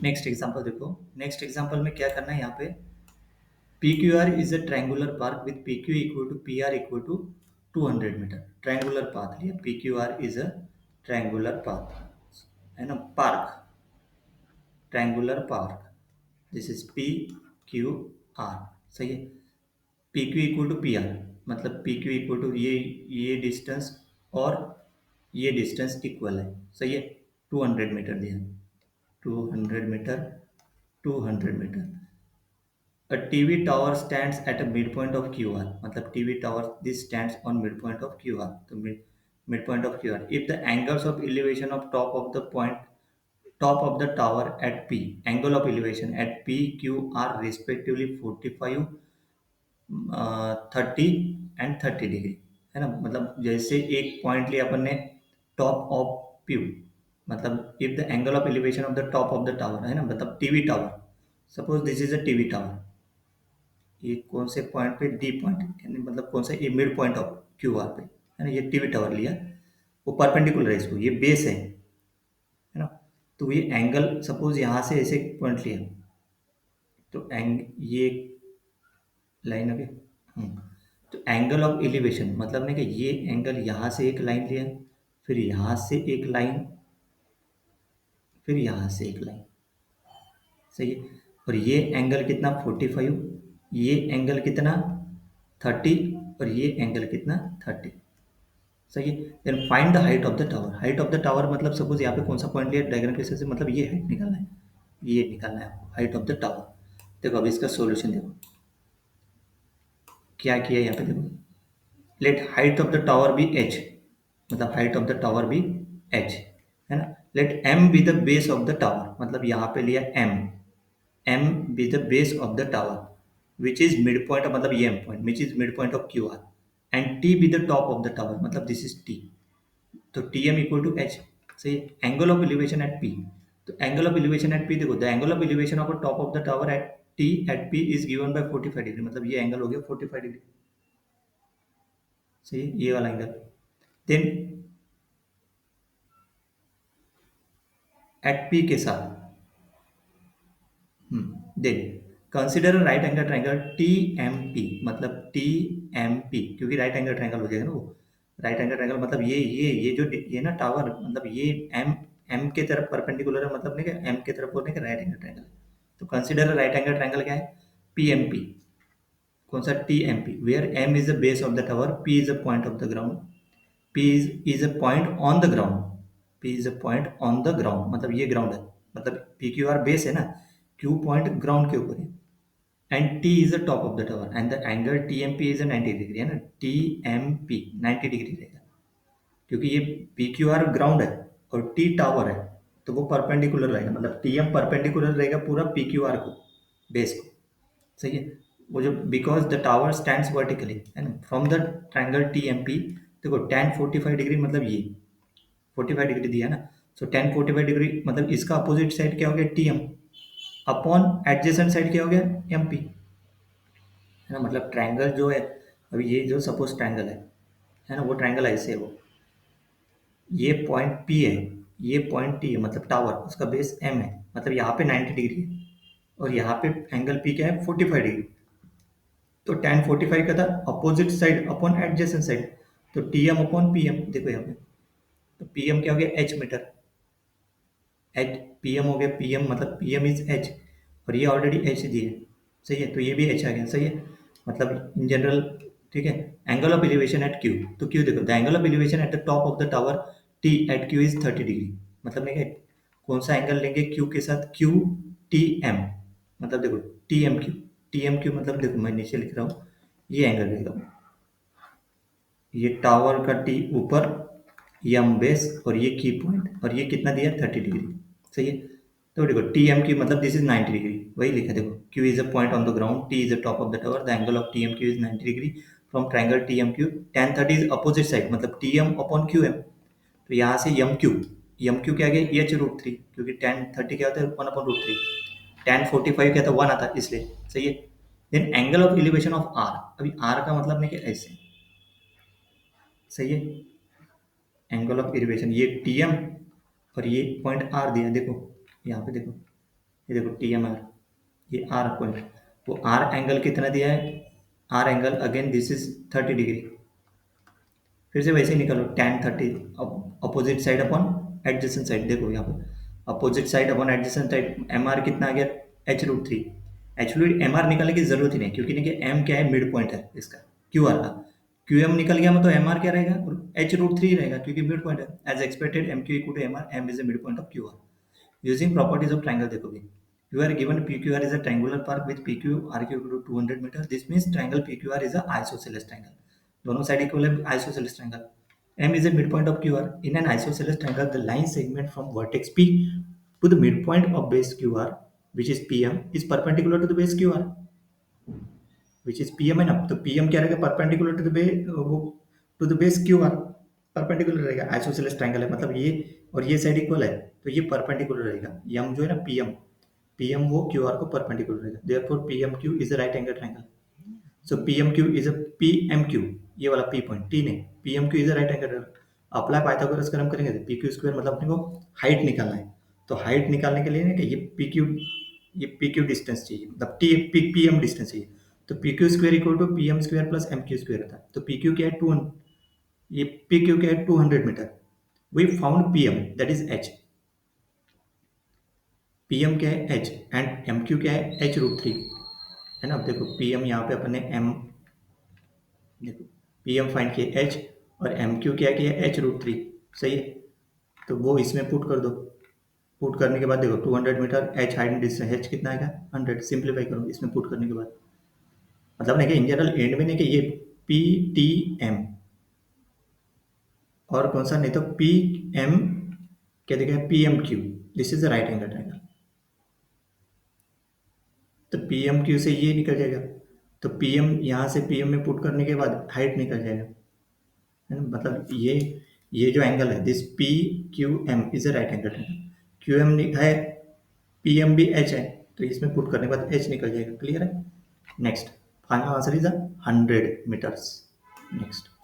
Next example देखो। Next example में क्या करना है यहाँ पे, PQR is a triangular path with PQ equal to PR equal to 200 metre. Triangular path लिया, PQR is a triangular path, है ना, park, triangular park, this is PQR। सही है। PQ इक्वल टू PR, मतलब PQ इक्वल टू ये distance और ये distance equal है। सही है। 200 मीटर दिया, 200 metre, 200 metre. A TV tower stands at a midpoint of QR, मतलब TV tower this stands on midpoint of QR, तो midpoint of QR. If the angles of elevation of top of the tower at P, angle of elevation at P, Q are respectively 45, 30 and 30 degree, है ना। मतलब जैसे एक point लिया अपन ने top of view, मतलब if the angle of elevation of the top of the tower, है ना, मतलब TV tower, suppose this is a TV tower. ये कौन से पॉइंट पे, डी पॉइंट, यानी मतलब कौन सा, ये mid point of Q are पे, है ना। ये टीवी टावर लिया, वो परपेंडिकुलर है इसको, ये बेस है ना। तो ये एंगल सपोज यहाँ से ऐसे पॉइंट लिया, तो ये लाइन अभी, तो एंगल ऑफ एलिवेशन मतलब नहीं कि ये एंगल यहाँ से एक लाइन लिया, फिर यहाँ से एक लाइन, फिर यहाँ से एक लाइन। सही है। और ये एंगल कितना 45, ये एंगल कितना 30, और ये एंगल कितना 30। सही है। Then find the height of the tower. Height of the tower मतलब सपोज यहाँ पे कौन सा पॉइंट लिया डायग्राम के हिसाब से, मतलब ये हाइट निकालना है, ये निकालना है आपको, हाइट ऑफ द टावर। देखो अब इसका सॉल्यूशन देखो क्या किया यहाँ पे, देखो let height of the tower be h, मतलब height of the tower be h, है ना। Let m be the base of the tower, मतलब यहाँ पे लिया m be the base of the tower which is mid point, मतलब ये m point which is mid point of Q R, and t be the top of the tower, मतलब this is t, तो T M equal to H. सही। Angle of elevation at P, तो angle of elevation at P देखो, the angle of elevation of top of the tower at T at P is given by 45 degree, मतलब ये angle हो गया 45 degree. सही है, ये वाला एंगल। देन एट पी के साथ, then consider right angle triangle T M P, मतलब टी एम पी, क्योंकि राइट एंगल ट्रायंगल हो जाएगा ना वो। राइट एंगल ट्रायंगल मतलब ये जो ये ना टावर, मतलब ये एम एम के तरफ परपेंडिकुलर है, मतलब नहीं कि एम के तरफ बोलने का राइट एंगल ट्रायंगल। तो कंसिडर राइट एंगल ट्रायंगल क्या है, पी एम पी। कौन सा, T M P, where M is the base of the tower, P is a point of the ground, P is a point on the ground, P is a point on the ground, मतलब ये ground है, मतलब P Q are base है ना, Q point ground के ऊपर है, and T is the top of the tower, and the angle T M P is 90 degree, है ना। टी एम पी 90 डिग्री रहेगा, क्योंकि ये पी क्यू आर ग्राउंड है और टी टावर है, तो वो परपेंडिकुलर रहेगा, मतलब टी एम परपेंडिकुलर रहेगा पूरा पी क्यू आर को, बेस को। सही है। वो जो because the tower stands vertically, है ना, from the triangle T M P, देखो tan 45 डिग्री, मतलब ये 45 डिग्री दिया ना, सो tan 45 डिग्री मतलब इसका अपोजिट साइड क्या हो गया, T M, upon adjacent side क्या हो गया, एम पी, है ना। मतलब ट्रायंगल जो है, अभी ये जो सपोज ट्रायंगल है ना, वो ट्रायंगल ऐसे है, वो ये पॉइंट पी है, ये पॉइंट टी है, मतलब टावर उसका बेस एम है, मतलब यहाँ पे 90 डिग्री है, और यहाँ पे एंगल पी क्या है 45 डिग्री, तो tan 45 का था opposite side upon adjacent side, तो T M upon P M, देखो यहाँ पे, तो पी एम क्या हो गया H metre, H P M हो गया, पी एम मतलब पी एम इज एच, और ये ऑलरेडी एच दिए। सही है, तो ये भी एच आ गया। सही है, मतलब इन जनरल, ठीक है। Angle of elevation at Q, तो क्यू देखो, the angle of elevation at the top of the tower T at Q is 30 degree, मतलब नहीं कि कौन सा एंगल लेंगे क्यू के साथ, क्यू टी एम, मतलब देखो T M Q, T M Q मतलब देखो मैं नीचे लिख रहा हूँ, ये एंगल रहेगा, ये टावर का टी ऊपर, एम बेस, और ये की पॉइंट, और ये कितना दिया 30 डिग्री। सही है। तो देखो टी एम की मतलब दिस इज 90 डिग्री, वही लिखा देखो, Q is a point on the ground, T is the top of the tower, the angle of T M Q is 90 degree from triangle T M Q, tan 30 is opposite side, मतलब T M upon Q M, तो यहाँ से M Q क्या गया H root three, क्योंकि tan 30 क्या होता है 1/√3, tan 45 क्या था 1 आता है इसलिए। सही है। Then angle of elevation of R, अभी आर का मतलब नहीं कि ऐसे। सही है। एंगल ऑफ एलिवेशन ये टी एम, और ये पॉइंट आर दिया, देखो यहाँ पे देखो, ये देखो टी एम आर, ये आर पॉइंट, वो आर एंगल कितना दिया है, R angle again this is 30 degree. फिर से वैसे ही निकालो tan 30 opposite side upon adjacent side, देखो यहाँ पे opposite side upon adjacent side, M R कितना आ गया h√3। एक्चुअली एम आर निकालने की जरूरत ही नहीं, क्योंकि देखिए एम क्या है, मिड पॉइंट है इसका, क्यू आर का, क्यू एम निकल गया मतलब एम आर क्या रहेगा, h√3 रहेगा क्योंकि मिड पॉइंट है। As expected M Q equal to M R, M is the mid point of Q R. Using properties of triangle देखोगे, you are given PQR is a triangular park with PQ RQ equal to 200 meter. This means triangle PQR is a isosceles triangle. दोनों side equal है, isosceles triangle. M is a midpoint of QR. In an isosceles triangle, the line segment from vertex P to the midpoint of base QR, which is PM, is perpendicular to the base QR, which is PM है ना, तो PM क्या रहेगा, perpendicular to the base, वो to the base QR perpendicular रहेगा। Isosceles triangle है मतलब ये और ये साइड इक्वल है, तो ये परपेंडिकुलर रहेगा। यम जो है ना PM, PM वो QR को परपेंडिकुलर रहेगा। Therefore PMQ is a right angle triangle. So PMQ is a PMQ, ये वाला P पॉइंट T नहीं, PMQ is a right angle triangle. Apply Pythagoras का हम करेंगे तो PQ स्क्वायर मतलब अपने को हाइट निकालना है, तो हाइट निकालने के लिए ना कि ये PQ डिस्टेंस चाहिए, मतलब PM डिस्टेंस चाहिए, तो PQ square equal to PM square plus MQ square होता है। तो PQ क्या है 2, ये PQ क्या है 200 metre. We found PM that is H, PM क्या है H एंड MQ क्या है h√3 है ना। अब देखो PM यहाँ पे अपन ने M, देखो PM फाइंड किया H और MQ क्या किया h√3, सही है। तो वो इसमें पुट कर दो, पुट करने के बाद देखो 200 metre, H height distance, H कितना आएगा 100, सिंप्लीफाई करो इसमें पुट करने के बाद, मतलब नहीं कि इन जनरल एंड में नहीं कि ये PTM और कौन सा नहीं, तो PM क्या देखा है PMQ, this is the right angle triangle. तो PMQ से ये निकल जाएगा, तो PM यहाँ से PM में पुट करने के बाद हाइट निकल जाएगा, है ना। मतलब ये जो एंगल है this PQM is a right angle triangle. QM लिखा है, PM भी H है, तो इसमें पुट करने के बाद H निकल जाएगा। क्लियर है। Next final answer is 100 metres. Next